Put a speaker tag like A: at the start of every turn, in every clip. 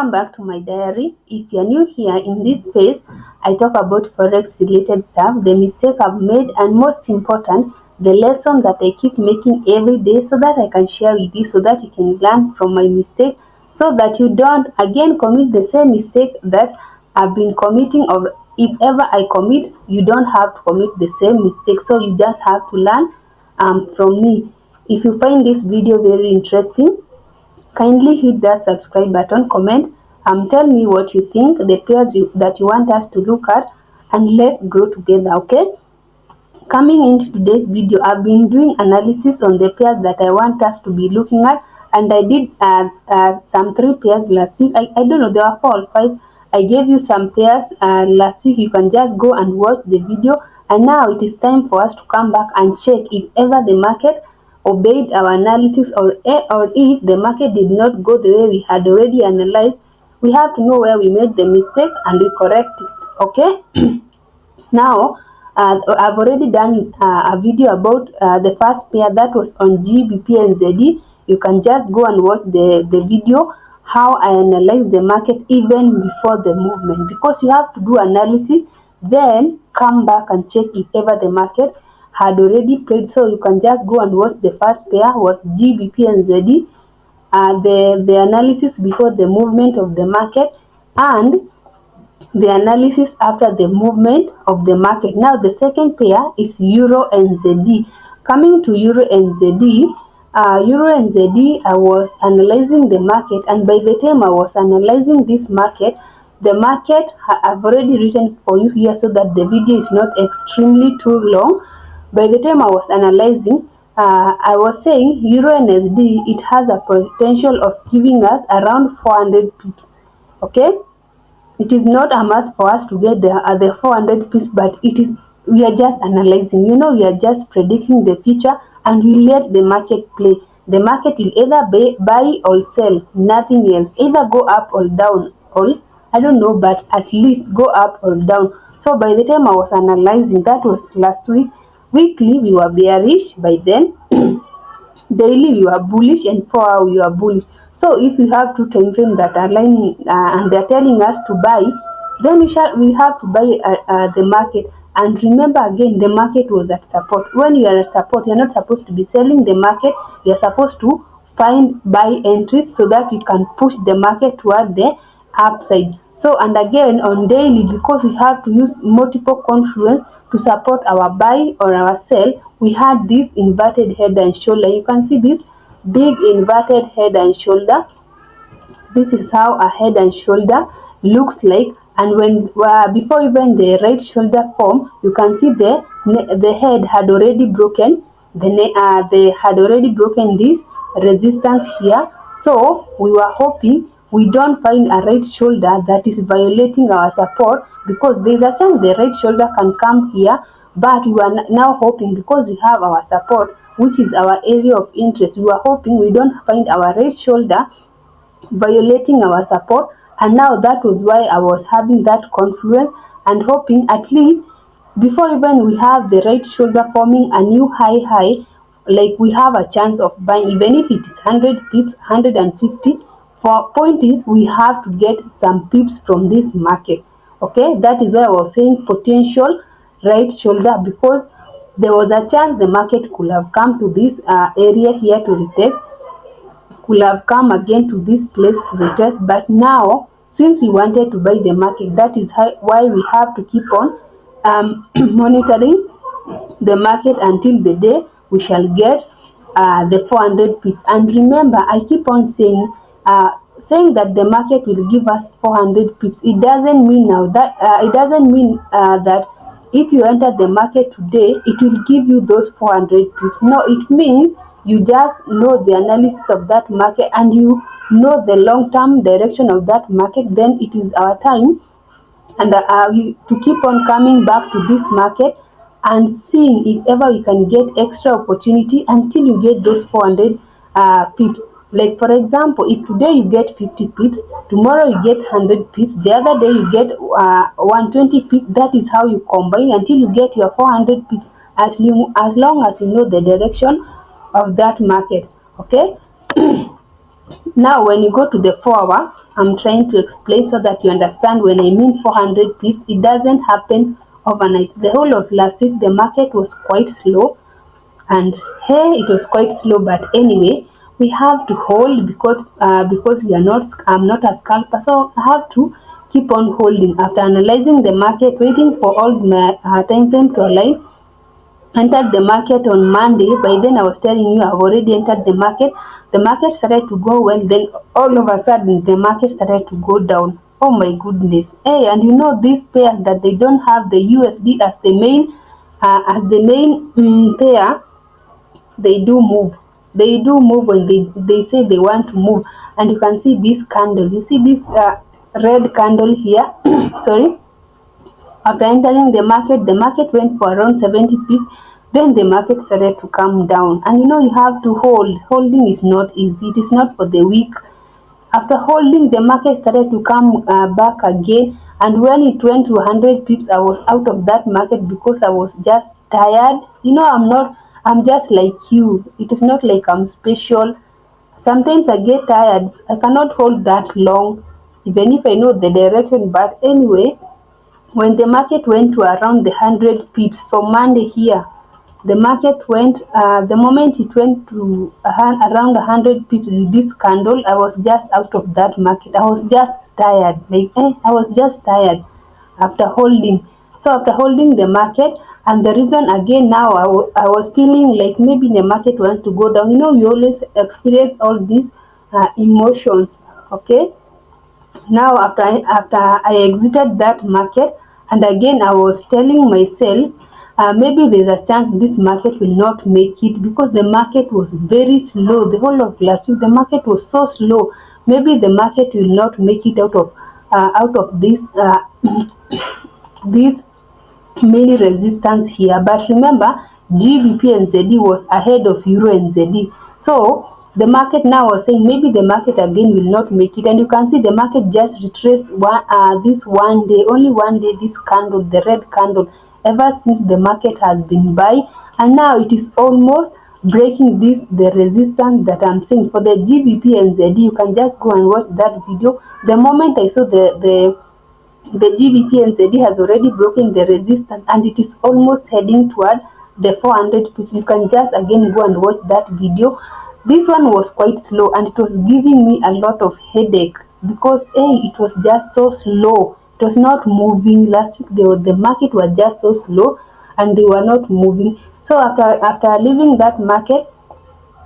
A: Welcome back to my diary. If you're new here, in this phase, I talk about forex related stuff, the mistake I've made, and most important, the lesson that I keep making every day so that I can share with you so that you can learn from my mistake so that you don't again commit the same mistake that I've been committing, or if ever I commit, you don't have to commit the same mistake. So you just have to learn from me. If you find this video very interesting, kindly hit that subscribe button, comment, tell me what you think, the pairs that you want us to look at, and let's grow together, okay? Coming into today's video, I've been doing analysis on the pairs that I want us to be looking at, and I did some 3 pairs last week. I don't know, there were 4 or 5. I gave you some pairs last week. You can just go and watch the video, and now it is time for us to come back and check if ever the market obeyed our analysis, or if the market did not go the way we had already analyzed. We have to know where we made the mistake and we correct it, okay? Now, I've already done a video about the first pair that was on GBP/NZD. You can just go and watch the video how I analyze the market even before the movement, because you have to do analysis, then come back and check if ever the market had already played. So you can just go and watch the first pair was GBP/NZD, the analysis before the movement of the market, and the analysis after the movement of the market. Now the second pair is EURNZD. Coming to EURNZD, I was analyzing the market, and by the time I was analyzing this market, the market, I've already written for you here so that the video is not extremely too long. By the time I was analyzing, I was saying EURNZD, it has a potential of giving us around 400 pips, okay? It is not a must for us to get the 400 pips, but we are just analyzing. We are just predicting the future, and we let the market play. The market will either buy or sell, nothing else. Either go up or down, or I don't know, but at least go up or down. So by the time I was analyzing, that was last week. Weekly we were bearish by then. Daily you are bullish, and 4 hour you are bullish. So if you have 2 time frames that are lining and they're telling us to buy, then we have to buy the market. And remember again, the market was at support. When you are at support, you're not supposed to be selling the market. You're supposed to find buy entries so that we can push the market toward the upside. So, and again on daily, because we have to use multiple confluence to support our buy or our sell, we had this inverted head and shoulder. You can see this big inverted head and shoulder. This is how a head and shoulder looks like, and when before even the right shoulder form, you can see the head had already broken, they had already broken this resistance here. So we were hoping we don't find a right shoulder that is violating our support, because there is a chance the right shoulder can come here, but we are now hoping, because we have our support, which is our area of interest, we are hoping we don't find our right shoulder violating our support. And now that was why I was having that confluence and hoping at least before even we have the right shoulder forming a new high, like we have a chance of buying, even if it is 100 pips, 150. For point is, we have to get some pips from this market, okay? That is why I was saying potential right shoulder, because there was a chance the market could have come to this area here to retest, could have come again to this place to retest. But now, since we wanted to buy the market, that is why we have to keep on monitoring the market until the day we shall get the 400 pips. And remember, I keep on saying that the market will give us 400 pips. It doesn't mean now that that if you enter the market today, it will give you those 400 pips. No, it means you just know the analysis of that market, and you know the long-term direction of that market. Then it is our time, and to keep on coming back to this market and seeing if ever we can get extra opportunity until you get those 400 pips. Like for example, if today you get 50 pips, tomorrow you get 100 pips, the other day you get 120 pips. That is how you combine until you get your 400 pips, as long as you know the direction of that market, okay? Now when you go to the 4 hour, I'm trying to explain so that you understand. When I mean 400 pips, it doesn't happen overnight. The whole of last week, the market was quite slow, and here it was quite slow. But anyway, we have to hold because we are not. I'm not a scalper, so I have to keep on holding. After analyzing the market, waiting for all my time frame to align, entered the market on Monday. By then, I was telling you I've already entered the market. The market started to go well. Then all of a sudden, the market started to go down. Oh my goodness! Hey, and you know these pairs that they don't have the USD as the main pair, they do move. They do move when they say they want to move. And you can see this candle. You see this red candle here. Sorry. After entering the market went for around 70 pips. Then the market started to come down. And you know you have to hold. Holding is not easy. It is not for the weak. After holding, the market started to come back again. And when it went to 100 pips, I was out of that market because I was just tired. You know, I'm just like you. It is not like I'm special. Sometimes I get tired. I cannot hold that long, even if I know the direction. But anyway, when the market went to around the 100 pips from Monday here, the market went, the moment it went to around 100 pips with this candle, I was just out of that market. I was just tired. I was just tired after holding. So after holding the market, and the reason again now I was feeling like maybe the market wants to go down. You know, we always experience all these emotions, okay? Now after I exited that market, and again I was telling myself maybe there's a chance this market will not make it because the market was very slow. The whole of last week the market was so slow. Maybe the market will not make it out of this this many resistance here. But remember, GBP and ZD was ahead of Euro and ZD. So the market now was saying maybe the market again will not make it. And you can see the market just retraced this one day, only one day, this candle, the red candle, ever since the market has been buy. And now it is almost breaking the resistance that I'm seeing for the GBP and ZD. You can just go and watch that video. The moment I saw the GBP and ZD has already broken the resistance and it is almost heading toward the 400 pips. You can just again go and watch that video. This one was quite slow and it was giving me a lot of headache because it was just so slow. It was not moving. Last week the market was just so slow and they were not moving. So after leaving that market,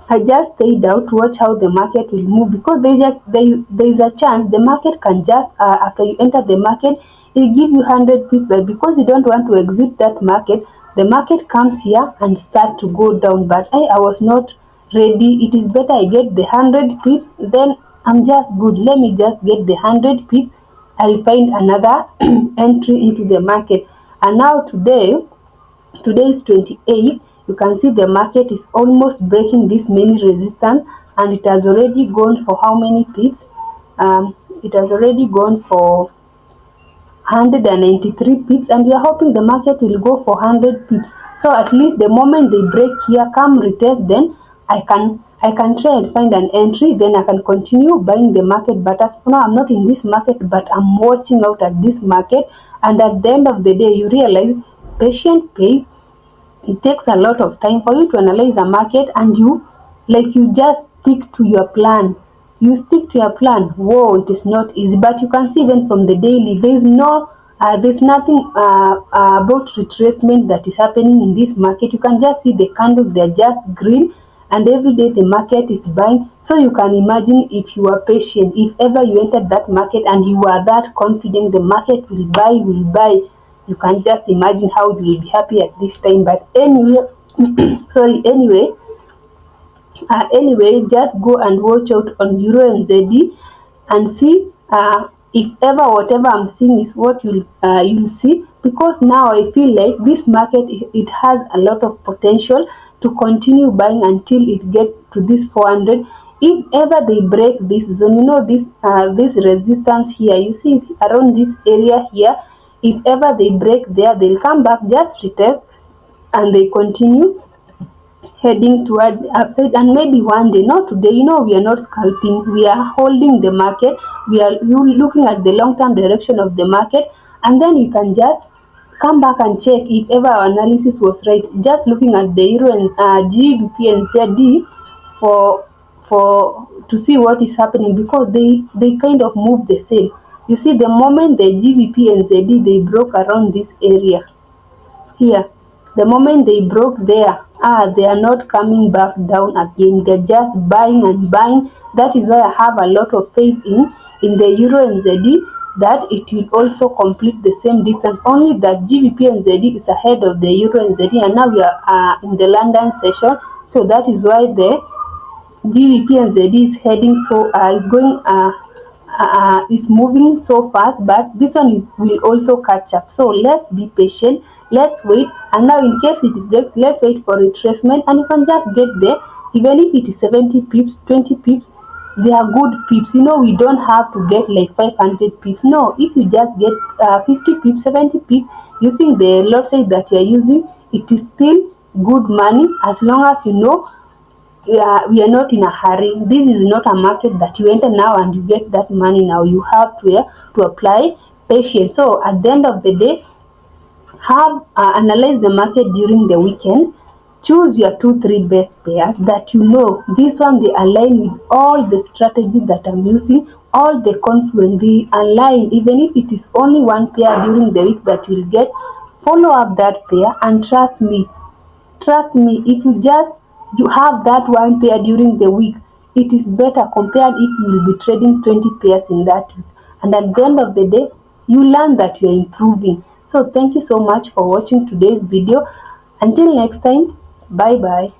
A: I just stayed out to watch how the market will move because there is a chance the market can just after you enter the market it will give you 100 pips, but because you don't want to exit that market, the market comes here and start to go down. But I was not ready. It is better I get the 100 pips, then I'm just good. Let me just get the 100 pips. I'll find another entry into the market. And now today is 28th. You can see the market is almost breaking this mini resistance and it has already gone for how many pips? It has already gone for 193 pips and we are hoping the market will go for 100 pips. So at least the moment they break here, come retest, then I can try and find an entry, then I can continue buying the market. But as for now, I'm not in this market, but I'm watching out at this market. And at the end of the day, you realize patient pays. It takes a lot of time for you to analyze a market and you just stick to your plan. You stick to your plan. Whoa, it is not easy. But you can see even from the daily, there's nothing about retracement that is happening in this market. You can just see the candles, they're just green and every day the market is buying. So you can imagine if you are patient, if ever you entered that market and you are that confident the market will buy, you can just imagine how you will be happy at this time. But anyway, anyway, just go and watch out on EURNZD and see if ever whatever I'm seeing is what you'll see, because now I feel like this market it has a lot of potential to continue buying until it gets to this 400. If ever they break this zone, this resistance here, you see around this area here, if ever they break there, they'll come back, just retest, and they continue heading toward the upside, and maybe one day, not today, we are not scalping, we are holding the market, we are looking at the long-term direction of the market, and then we can just come back and check if ever our analysis was right, just looking at the euro and GBP and ZD for to see what is happening, because they kind of move the same. You see, the moment the GBP and ZD they broke around this area here, the moment they broke there, they are not coming back down again, they're just buying and buying. That is why I have a lot of faith in the euro and ZD, that it will also complete the same distance, only that GBP and ZD is ahead of the euro and ZD, and now we are in the London session. So that is why the GBP and ZD is heading, so is going is moving so fast, but this one will also catch up. So let's be patient, let's wait, and now in case it breaks, let's wait for retracement, and you can just get there, even if it is 70 pips, 20 pips, they are good pips. We don't have to get like 500 pips. No, if you just get 50 pips, 70 pips using the lot size that you are using, it is still good money, as long as we are not in a hurry. This is not a market that you enter now and you get that money now. You have to apply patience. So at the end of the day, have analyze the market during the weekend. Choose your 2-3 best pairs that this one they align with all the strategy that I'm using, all the confluence they align. Even if it is only one pair during the week that you will get, follow up that pair and trust me, if you have that one pair during the week, it is better compared if you will be trading 20 pairs in that week. And at the end of the day, you learn that you are improving. So thank you so much for watching today's video. Until next time, bye bye.